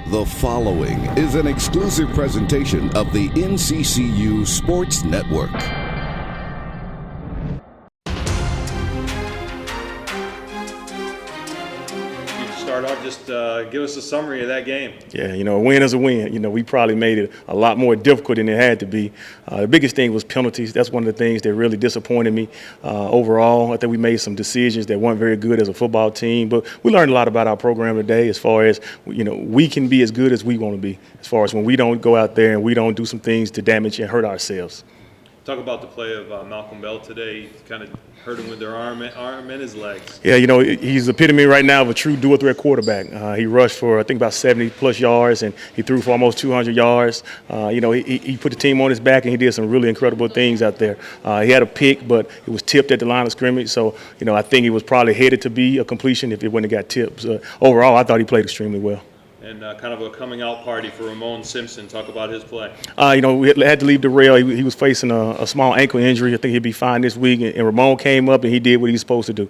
The following is an exclusive presentation of the NCCU Sports Network. Start off, just give us a summary of that game. Yeah, a win is a win. We probably made it a lot more difficult than it had to be. The biggest thing was penalties. That's one of the things that really disappointed me overall. I think we made some decisions that weren't very good as a football team, but we learned a lot about our program today as far as, we can be as good as we want to be, as far as when we don't go out there and we don't do some things to damage and hurt ourselves. Talk about the play of Malcolm Bell today. Kind of hurt him with their arm and his legs. Yeah, he's the epitome right now of a true dual-threat quarterback. He rushed for, I think, about 70-plus yards, and he threw for almost 200 yards. He put the team on his back, and he did some really incredible things out there. He had a pick, but it was tipped at the line of scrimmage. So, I think it was probably headed to be a completion if it wouldn't have got tipped. So, overall, I thought he played extremely well. And kind of a coming-out party for Ramone Simpson. Talk about his play. We had to leave the rail. He was facing a small ankle injury. I think he'd be fine this week. And Ramone came up, and he did what he was supposed to do.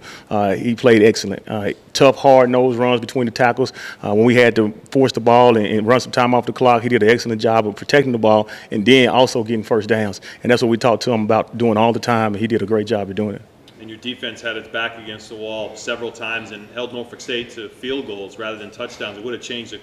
He played excellent. Tough, hard-nosed runs between the tackles. When we had to force the ball and run some time off the clock, he did an excellent job of protecting the ball and then also getting first downs. And that's what we talked to him about doing all the time, and he did a great job of doing it. And your defense had its back against the wall several times and held Norfolk State to field goals rather than touchdowns. It would have changed the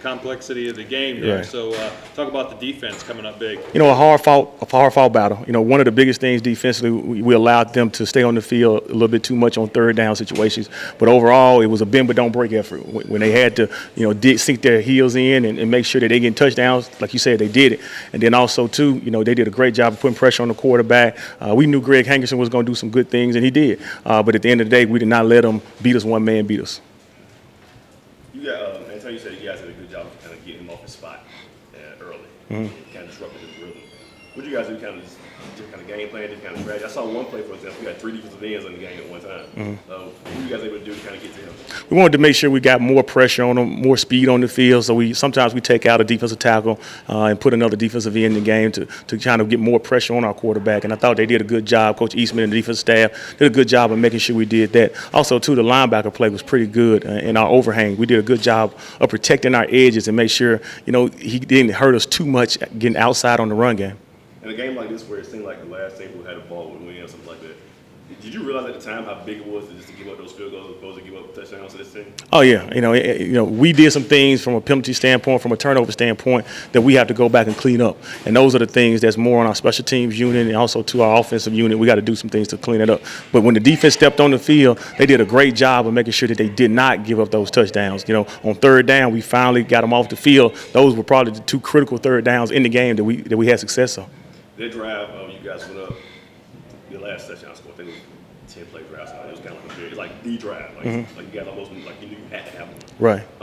complexity of the game there. Right. So talk about the defense coming up big. A hard fought battle. One of the biggest things defensively, we allowed them to stay on the field a little bit too much on third down situations. But overall, it was a bend but don't break effort. When they had to, sink their heels in and make sure that they get touchdowns, like you said, they did it. And then also, too, they did a great job of putting pressure on the quarterback. We knew Greg Hankerson was going to do some good things, and he did. But at the end of the day, we did not let him beat us. One man beat us. You got Antonio said you guys did a good job of kind of getting him off his spot early. Mm-hmm. Kind of disrupted his rhythm. What did you guys do? Kind of game plan, kind of strategy. I saw one play, for example, we had 3 defensive ends in the game at one time. Mm-hmm. What were you guys able to do to kind of get to him? We wanted to make sure we got more pressure on him, more speed on the field. So sometimes we take out a defensive tackle and put another defensive end in the game to kind of get more pressure on our quarterback. And I thought they did a good job. Coach Eastman and the defensive staff did a good job of making sure we did that. Also, too, the linebacker play was pretty good in our overhang. We did a good job of protecting our edges and make sure, he didn't hurt us too much getting outside on the run game. In a game like this where it seemed like the last team who had a ball would win or something like that, did you realize at the time how big it was just to give up those field goals as opposed to give up touchdowns to this team? Oh, yeah. We did some things from a penalty standpoint, from a turnover standpoint, that we have to go back and clean up. And those are the things that's more on our special teams unit and also to our offensive unit. We got to do some things to clean it up. But when the defense stepped on the field, they did a great job of making sure that they did not give up those touchdowns. On third down, we finally got them off the field. Those were probably the 2 critical third downs in the game that we had success on. That drive, you guys went up, your last touchdown score, I think it was 10-play drive. So it was kind of like it's like the drive. Like you guys almost you knew you had to have one. Right.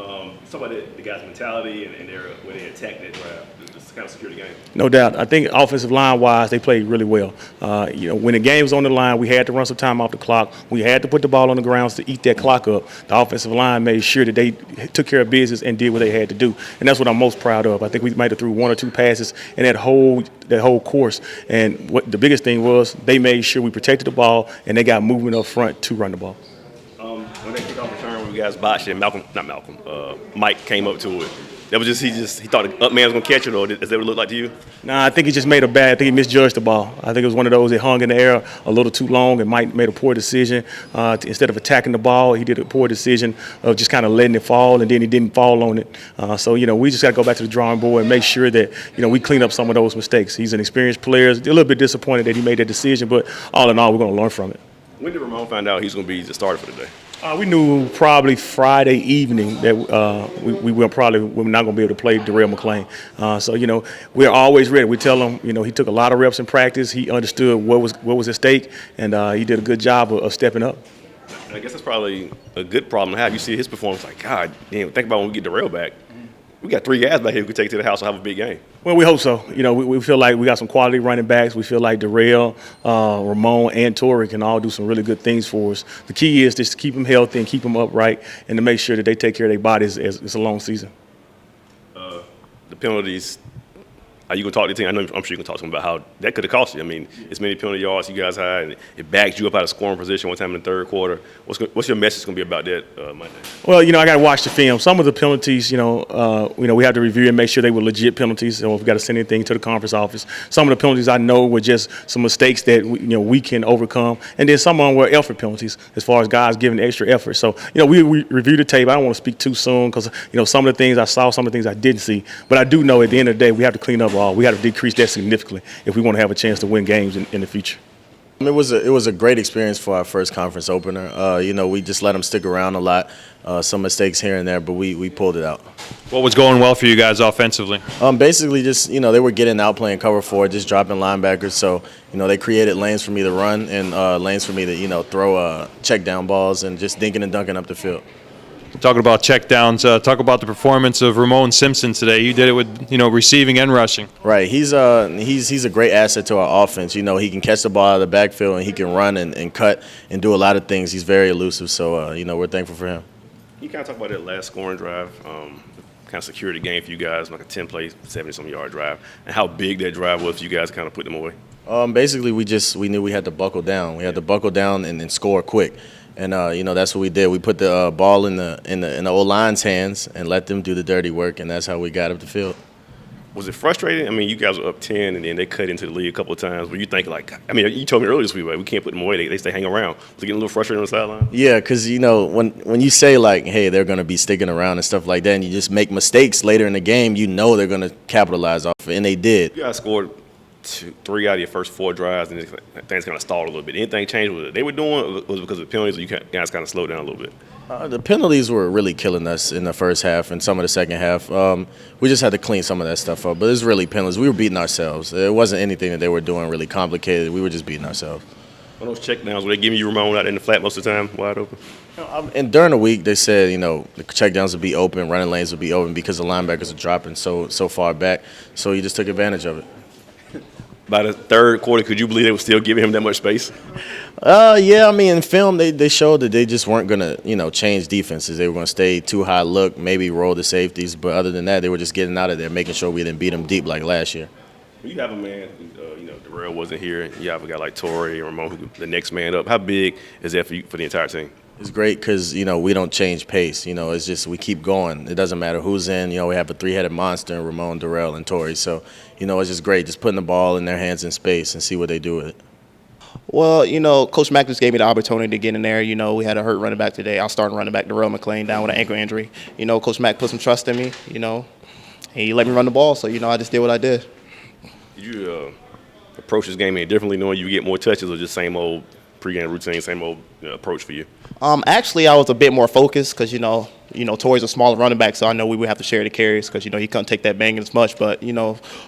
Talk about the guys' mentality and their way they attacked that drive. Just kind of secure the game. No doubt. I think offensive line-wise, they played really well. When the game was on the line, we had to run some time off the clock. We had to put the ball on the grounds to eat that clock up. The offensive line made sure that they took care of business and did what they had to do. And that's what I'm most proud of. I think we might have threw 1 or 2 passes in that whole course. And what the biggest thing was, they made sure we protected the ball and they got movement up front to run the ball. When they kick off return, when you guys botched it, Mike came up to it. That was he thought the up man was going to catch it, or does that what it look like to you? Nah, I think he just made I think he misjudged the ball. I think it was one of those that hung in the air a little too long, and Mike made a poor decision. Instead of attacking the ball, he did a poor decision of just kind of letting it fall, and then he didn't fall on it. So we just got to go back to the drawing board and make sure that, we clean up some of those mistakes. He's an experienced player. A little bit disappointed that he made that decision, but all in all, we're going to learn from it. When did Ramone find out he's going to be the starter for the day? We knew probably Friday evening that we were not going to be able to play Darrell McClain. So we're always ready. We tell him, he took a lot of reps in practice. He understood what was at stake, and he did a good job of stepping up. I guess that's probably a good problem to have. You see his performance, like, God, think about when we get Darrell back. We got 3 guys back here who could take to the house and have a big game. Well, we hope so. We feel like we got some quality running backs. We feel like Darrell, Ramone, and Torrey can all do some really good things for us. The key is just to keep them healthy and keep them upright and to make sure that they take care of their bodies as it's a long season. The penalties Are you going to talk to the team? I'm sure you can talk to them about how that could have cost you. I mean, as many penalty yards you guys had, and it backed you up out of scoring position one time in the third quarter. What's your message going to be about that Monday? Well, I got to watch the film. Some of the penalties, we have to review and make sure they were legit penalties. So we've got to send anything to the conference office. Some of the penalties I know were just some mistakes that we can overcome, and then some of them were effort penalties as far as guys giving extra effort. So we review the tape. I don't want to speak too soon because some of the things I saw, some of the things I didn't see. But I do know at the end of the day we have to clean up all. We have to decrease that significantly if we want to have a chance to win games in the future. It was a great experience for our first conference opener. We just let them stick around a lot. Some mistakes here and there, but we pulled it out. What was going well for you guys offensively? Basically, just they were getting out playing cover 4, just dropping linebackers. So they created lanes for me to run and lanes for me to throw check down balls and just dinking and dunking up the field. Talking about checkdowns, talk about the performance of Ramone Simpson today. You did it with receiving and rushing. Right, he's a great asset to our offense. He can catch the ball out of the backfield and he can run and cut and do a lot of things. He's very elusive, so we're thankful for him. You kind of talk about that last scoring drive, kind of secured the game for you guys, like a 10-play, 70-some yard drive, and how big that drive was for you guys to kind of put them away. Basically, we knew we had to buckle down. We had to buckle down and score quick. And that's what we did. We put the ball in the O-line's hands and let them do the dirty work, and that's how we got up the field. Was it frustrating? I mean, you guys were up 10, and then they cut into the lead a couple of times. Were you thinking you told me earlier this week, we can't put them away. They stay hang around. Was it getting a little frustrating on the sideline? Yeah, because when you say hey, they're going to be sticking around and stuff like that, and you just make mistakes later in the game, they're going to capitalize off it, and they did. You guys scored 3 out of your first 4 drives, and things kind of stalled a little bit. Anything changed with it? They were doing was it because of the penalties, or you guys kind of slowed down a little bit? The penalties were really killing us in the first half and some of the second half. We just had to clean some of that stuff up. But it was really penalties. We were beating ourselves. It wasn't anything that they were doing really complicated. We were just beating ourselves. On those checkdowns, were they giving you Ramone out in the flat most of the time, wide open? And during the week, they said, the checkdowns would be open, running lanes would be open because the linebackers are dropping so far back. So you just took advantage of it. By the third quarter, could you believe they were still giving him that much space? Yeah, in film, they showed that they just weren't going to, change defenses. They were going to stay too high look, maybe roll the safeties. But other than that, they were just getting out of there, making sure we didn't beat them deep like last year. You have a man, Darrell wasn't here. You have a guy like Torrey and Ramone, who the next man up. How big is that for you, for the entire team? It's great because, we don't change pace. It's just we keep going. It doesn't matter who's in. We have a 3-headed monster in Ramone, Darrell, and Torrey. So, it's just great just putting the ball in their hands in space and see what they do with it. Well, Coach Mack just gave me the opportunity to get in there. We had a hurt running back today. I was starting running back Darrell McClain down with an ankle injury. Coach Mack put some trust in me, he let me run the ball. So, I just did what I did. Did you approach this game any differently, knowing you get more touches, or just same old pregame routine, same old approach for you? Actually, I was a bit more focused because, Torrey's a smaller running back, so I know we would have to share the carries because, he couldn't take that bang as much. But,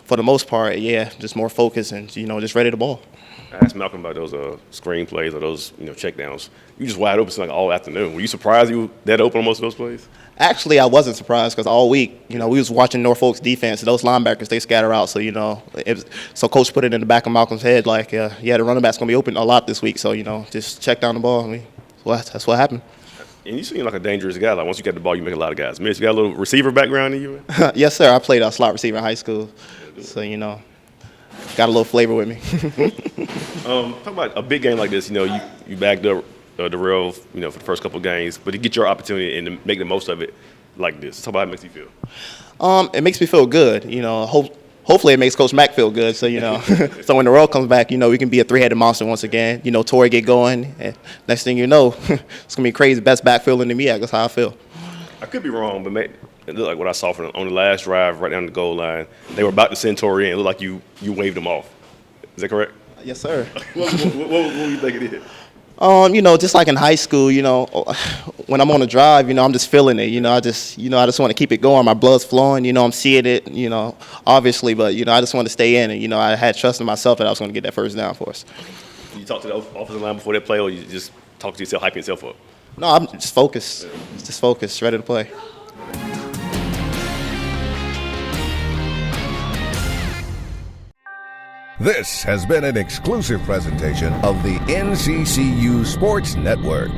for the most part, yeah, just more focused and, just ready to ball. I asked Malcolm about those screen plays or those, checkdowns. You just wide open all afternoon. Were you surprised you were that open on most of those plays? Actually, I wasn't surprised because all week, we was watching Norfolk's defense. Those linebackers, they scatter out. So, so Coach put it in the back of Malcolm's head like, the running back's going to be open a lot this week. So, just check down the ball. That's what happened. And you seem like a dangerous guy. Like, once you get the ball, you make a lot of guys miss. You got a little receiver background in you? Yes, sir. I played a slot receiver in high school. So, got a little flavor with me. Talk about a big game like this. You backed up Darrell, for the first couple of games, but to get your opportunity and to make the most of it like this. Talk about how it makes you feel. It makes me feel good. Hopefully it makes Coach Mack feel good. So, so when Darrell comes back, we can be a 3-headed monster once again. Torrey get going. And next thing you know, it's going to be crazy. Best backfield in the MEAC. That's how I feel. I could be wrong, but it looked like what I saw on the last drive right down the goal line. They were about to send Torrey in. It looked like you waved them off. Is that correct? Yes, sir. What do you think it is? Just like in high school, when I'm on a drive, I'm just feeling it. I just want to keep it going. My blood's flowing. I'm seeing it. Obviously, but I just want to stay in it. I had trust in myself that I was going to get that first down for us. You talk to the offensive line before that play, or you just talk to yourself, hyping yourself up? No, I'm just focused. Just focused, ready to play. This has been an exclusive presentation of the NCCU Sports Network.